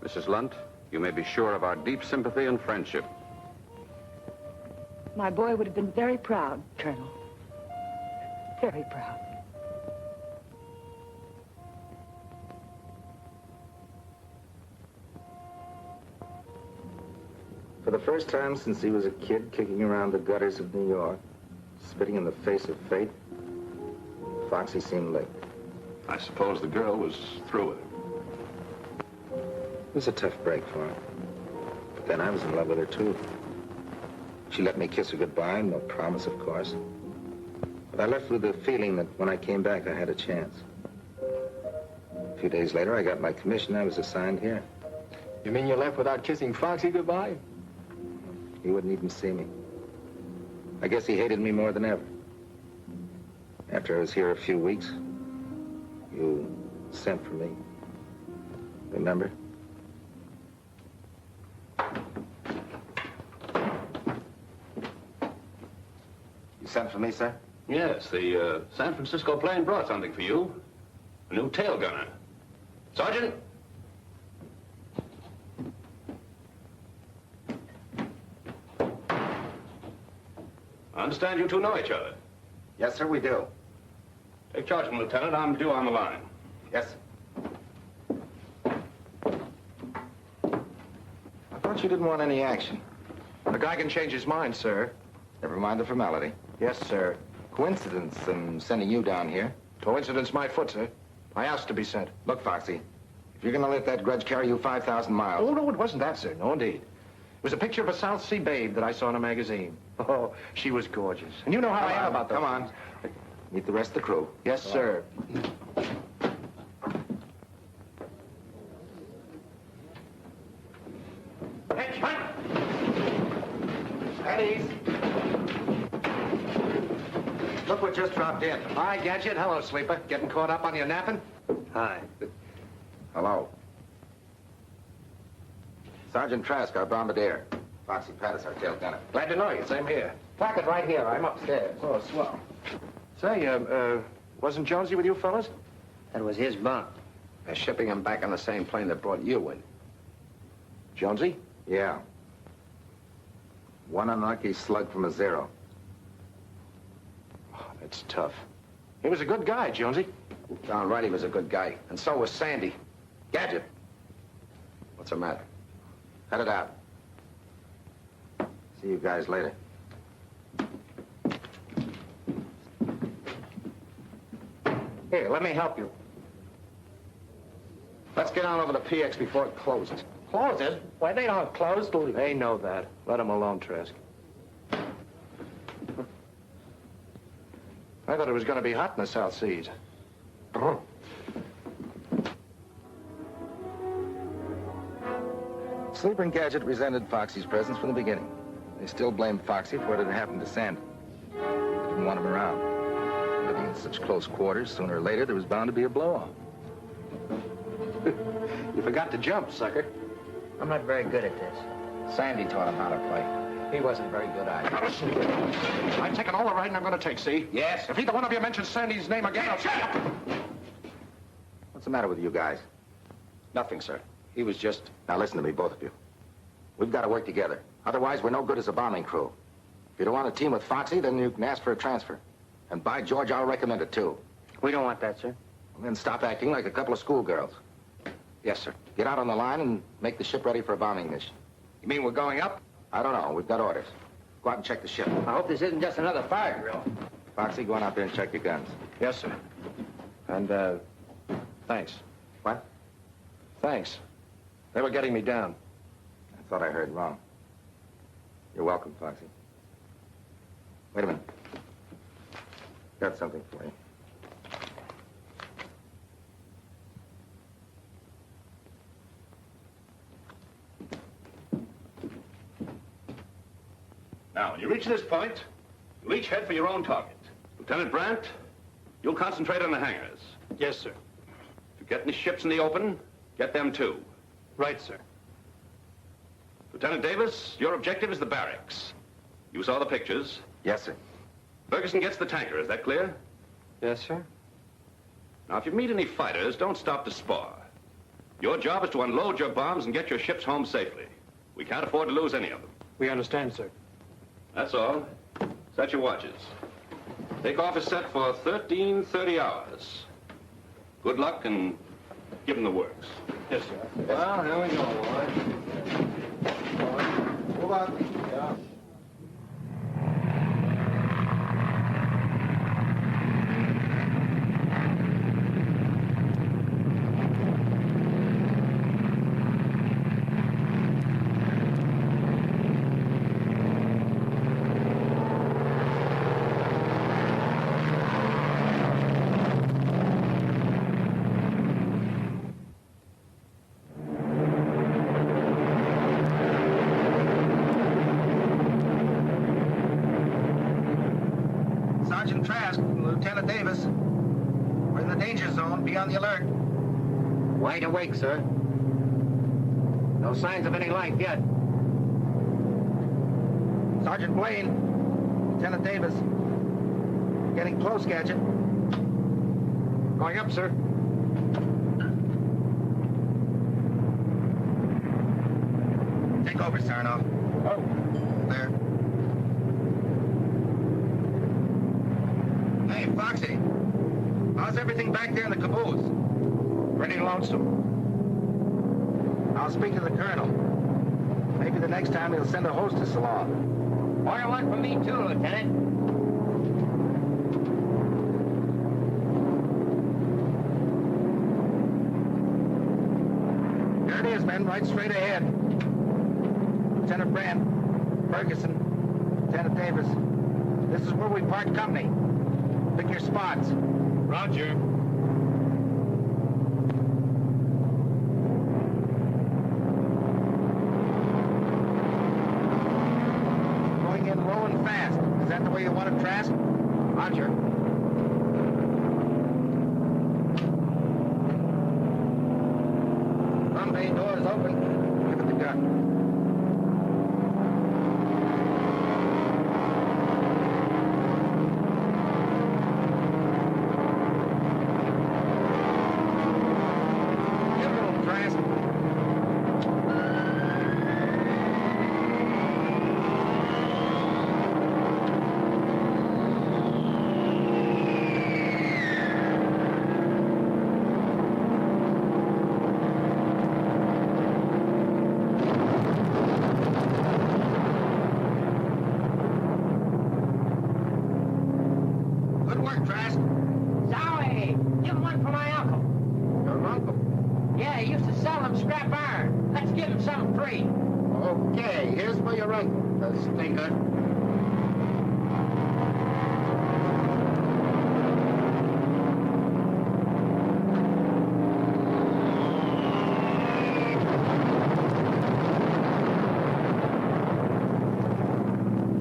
Mrs. Lunt, you may be sure of our deep sympathy and friendship. My boy would have been very proud, Colonel. Very proud. For the first time since he was a kid kicking around the gutters of New York, spitting in the face of fate, Foxy seemed licked. I suppose the girl was through with him. It was a tough break for him. But then I was in love with her, too. She let me kiss her goodbye, no promise, of course. But I left with the feeling that when I came back, I had a chance. A few days later, I got my commission. I was assigned here. You mean you left without kissing Foxy goodbye? He wouldn't even see me. I guess he hated me more than ever. After I was here a few weeks, you sent for me. Remember? You sent for me, sir? Yes, the San Francisco plane brought something for you. A new tail gunner. Sergeant? I understand you two know each other. Yes, sir, we do. Take charge of him, Lieutenant. I'm due on the line. Yes. I thought you didn't want any action. A guy can change his mind, sir. Never mind the formality. Yes, sir. Coincidence in sending you down here. Coincidence my foot, sir. I asked to be sent. Look, Foxy, if you're going to let that grudge carry you 5,000 miles... Oh, no, it wasn't that, sir. No, indeed. It was a picture of a South Sea babe that I saw in a magazine. Oh, she was gorgeous. And you know how I am about those. Come on. Meet the rest of the crew. Yes, sir. At ease. Look what just dropped in. Hi, Gadget. Hello, Sleeper. Getting caught up on your napping? Hi. Hello. Sergeant Trask, our bombardier. Foxy Pattis, our tail gunner. Glad to know you. Same here. Pack it right here. I'm upstairs. Oh, swell. Say, wasn't Jonesy with you fellas? That was his bunk. They're shipping him back on the same plane that brought you in. Jonesy? Yeah. One unlucky slug from a zero. Oh, that's tough. He was a good guy, Jonesy. Darn right he was a good guy. And so was Sandy. Gadget. What's the matter? Cut it out. See you guys later. Here, let me help you. Let's get on over to PX before it closes. Closes? Why, they don't close till... They know that. Let them alone, Trask. I thought it was going to be hot in the South Seas. Sleeper and Gadget resented Foxy's presence from the beginning. They still blamed Foxy for what had happened to Sandy. They didn't want him around. Living In such close quarters, sooner or later, there was bound to be a blow-off. You forgot to jump, sucker. I'm not very good at this. Sandy taught him how to play. He wasn't very good either. I'm taking all the writing I'm going to take, see? Yes? If either one of you mentions Sandy's name again, I'll... Shut up! What's the matter with you guys? Nothing, sir. He was just... Now listen to me, both of you. We've got to work together. Otherwise, we're no good as a bombing crew. If you don't want to team with Foxy, then you can ask for a transfer. And by George, I'll recommend it, too. We don't want that, sir. And then stop acting like a couple of schoolgirls. Yes, sir. Get out on the line and make the ship ready for a bombing mission. You mean we're going up? I don't know. We've got orders. Go out and check the ship. I hope this isn't just another fire drill. Foxy, go on out there and check your guns. Yes, sir. And, thanks. What? Thanks. They were getting me down. I thought I heard wrong. You're welcome, Foxy. Wait a minute. Got something for you. Now, when you reach this point, you'll each head for your own target. Lieutenant Brandt, you'll concentrate on the hangars. Yes, sir. If you get any ships in the open, get them too. Right, sir. Lieutenant Davis, your objective is the barracks. You saw the pictures. Yes, sir. Ferguson gets the tanker, is that clear? Yes, sir. Now, if you meet any fighters, don't stop to spar. Your job is to unload your bombs and get your ships home safely. We can't afford to lose any of them. We understand, sir. That's all. Set your watches. Takeoff is set for 13:30 hours. Good luck and give them the works. Yes, sir. Well, here we go, boys. Move on. Yeah. Sergeant Trask, Lieutenant Davis. We're in the danger zone. Be on the alert. Wide awake, sir. No signs of any life yet. Sergeant Blaine, Lieutenant Davis. Getting close, Gadget. Going up, sir. Take over, Sarnoff. Oh. There. Hey, Foxy. How's everything back there in the caboose? Pretty lonesome. I'll speak to the colonel. Maybe the next time he'll send a hostess along. Order one for me, too, Lieutenant. There it is, men, right straight ahead. Lieutenant Brandt, Ferguson, Lieutenant Davis. This is where we part company. Pick your spots. Roger. Going in low and fast. Is that the way you want it, Trask? Roger. Front bay door is open. Look at the gun. Give it a little, Trask. Good work, Trask. Zowie! Give him one for my uncle. Your uncle. Yeah, he used to sell them scrap iron. Let's give him something free. Okay, here's for your uncle, the stinker.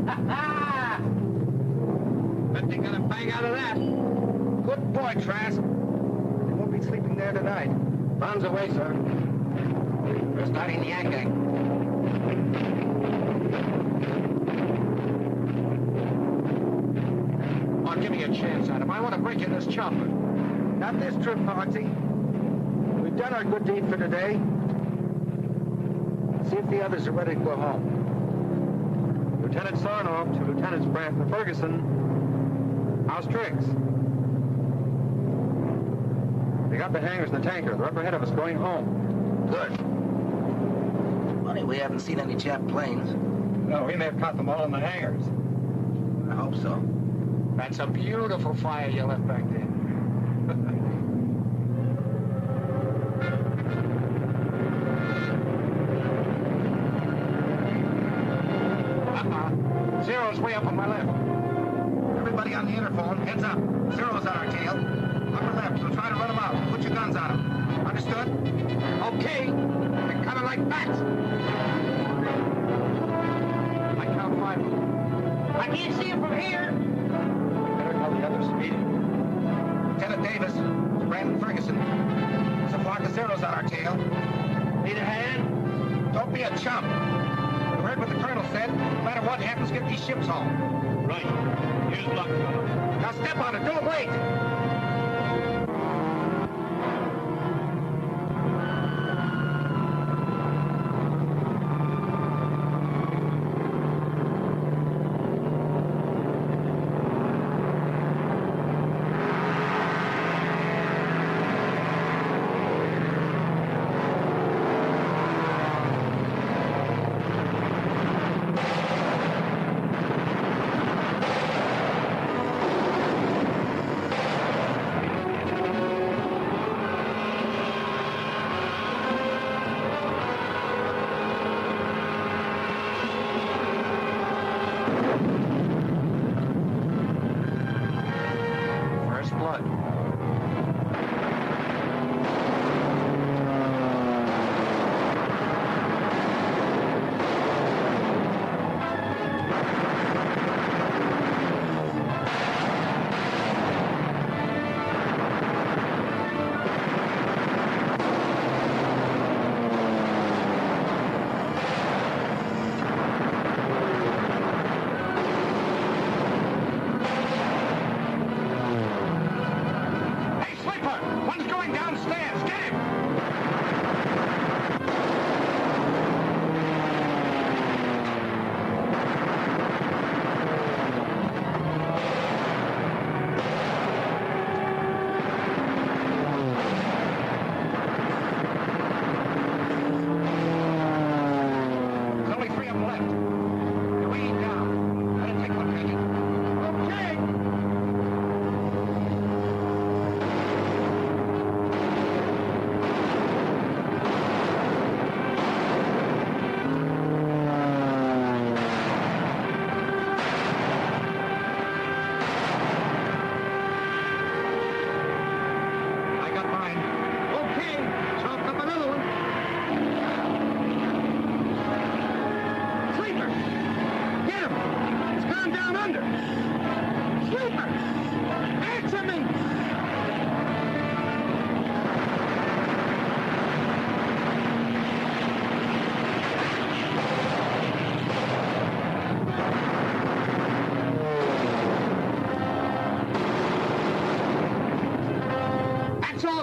Ha-ha! Bet they got a bang out of that. boy, Trask. They won't be sleeping there tonight. Bonds away, sir. We're starting the yanking. Oh, give me a chance, Adam. I want to break in this chopper. Not this trip, Parksy. We've done our good deed for today. See if the others are ready to go home. Lieutenant Sarnoff to Lieutenants Brandt and Ferguson. How's tricks? They got the hangars and the tanker. They're up ahead of us going home. Good. Funny, we haven't seen any Jap planes. No, we may have caught them all in the hangars. I hope so. That's a beautiful fire you left back there. Zero's way up on my left. Everybody on the interphone, heads up. Zero's on our tail. Upper left, we'll try to run them out. Put your guns on them. Understood? Okay. They're coming like bats. I count 5 of them. I can't see them from here. Better tell the others speeding. Lieutenant Davis, it's Brandon Ferguson. There's a flock of Zeros on our tail. Need a hand? Don't be a chump. You heard what the colonel said. No matter what happens, get these ships home. Right. Here's luck, fellow. Now step on it. Don't wait.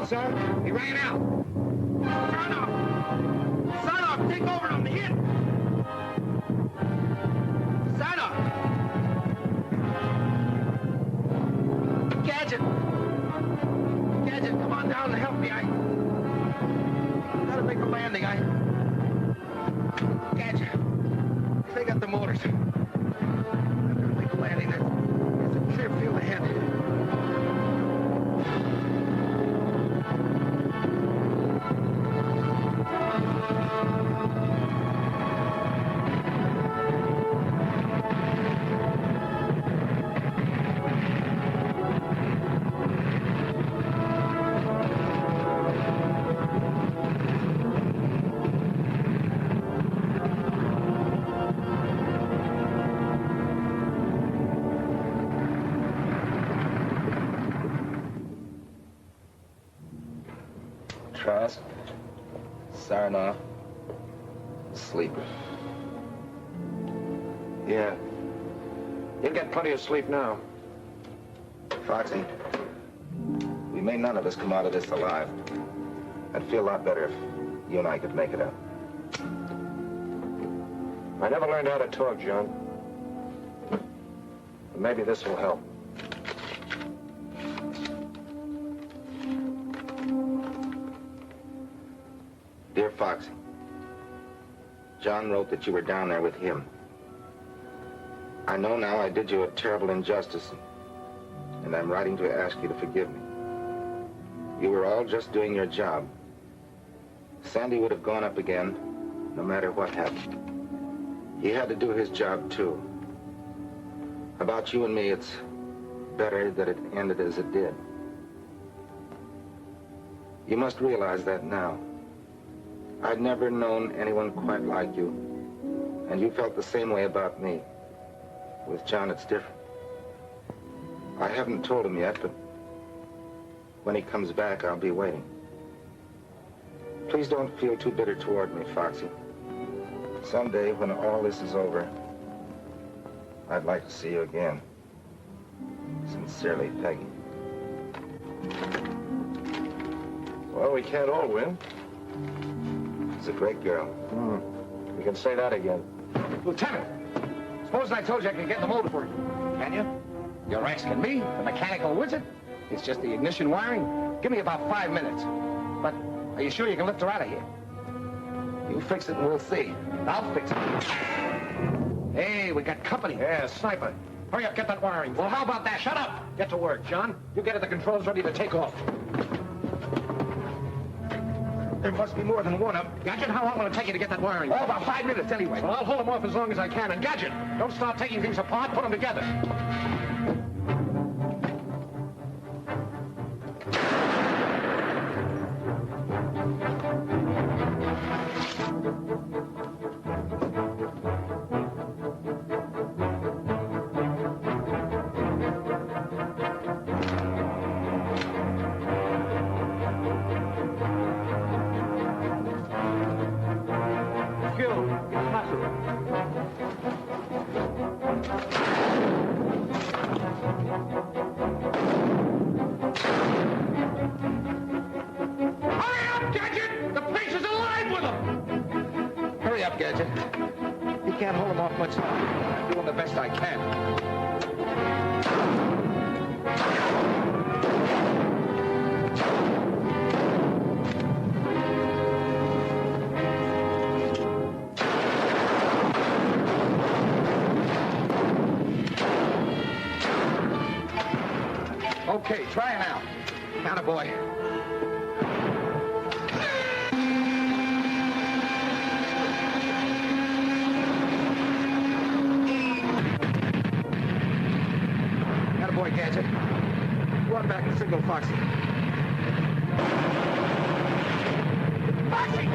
Sir. He ran out. Sarnoff, take over on the hit. Sarnoff. Gadget, come on down and help me. I gotta make a landing. Gadget, they got the motors. I gotta make a landing. There's a clear field ahead. Trask, Sarnoff, Sleeper. Yeah. You'll get plenty of sleep now. Foxy, we may none of us come out of this alive. I'd feel a lot better if you and I could make it up. I never learned how to talk, John. But maybe this will help. Dear Foxy, John wrote that you were down there with him. I know now I did you a terrible injustice, and I'm writing to ask you to forgive me. You were all just doing your job. Sandy would have gone up again, no matter what happened. He had to do his job, too. About you and me, it's better that it ended as it did. You must realize that now. I'd never known anyone quite like you, and you felt the same way about me. With John, it's different. I haven't told him yet, but when he comes back, I'll be waiting. Please don't feel too bitter toward me, Foxy. Someday, when all this is over, I'd like to see you again. Sincerely, Peggy. Well, we can't all win. She's a great girl. We can say that again. Lieutenant, suppose I told you I could get in the motor for you. Can you? You're asking me, the mechanical wizard? It's just the ignition wiring. Give me about 5 minutes. But are you sure you can lift her out of here? You fix it and we'll see. I'll fix it. Hey, we got company. Yeah, sniper. Hurry up, get that wiring. Well, how about that? Shut up. Get to work, John. You get at the controls ready to take off. There must be more than one up. Gadget, how long will it take you to get that wiring? Oh, about 5 minutes anyway. Well, I'll hold them off as long as I can. And Gadget, don't start taking things apart. Put them together. Gadget. You can't hold him off much longer. I'm doing the best I can. Okay, try it now. Attaboy. Boy, Gadget. Run back and signal Foxy. Foxy!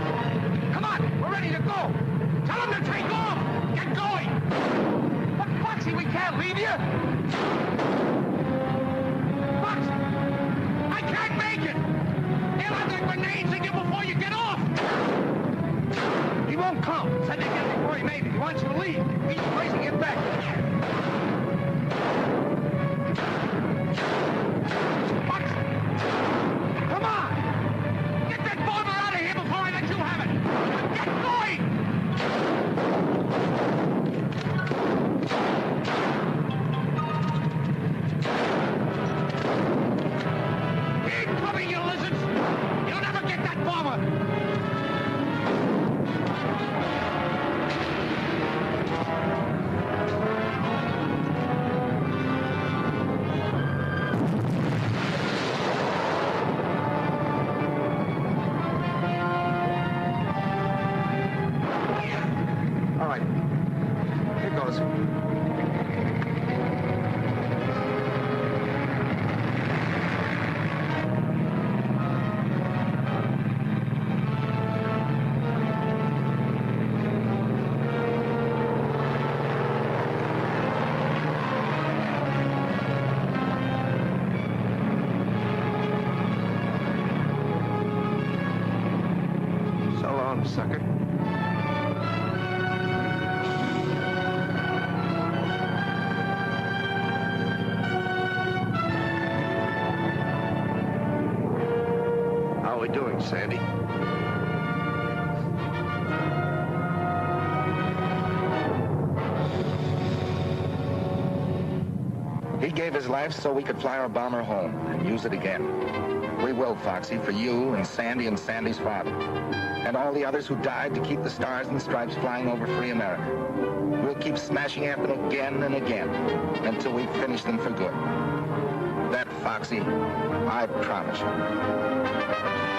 Come on, we're ready to go. Tell him to take off. Get going. But Foxy, we can't leave you. Foxy! I can't make it. They'll have their grenades in you before you get off. He won't come. Said they get before he made it. He wants you to leave. He's placing it back. Come on! Get that bomber out of here before I let you have it! Get going! Keep coming, you lizards! You'll never get that bomber! Sandy. He gave his life so we could fly our bomber home and use it again. We will, Foxy, for you and Sandy and Sandy's father. And all the others who died to keep the stars and stripes flying over free America. We'll keep smashing at them again and again until we finish them for good. That, Foxy, I promise you.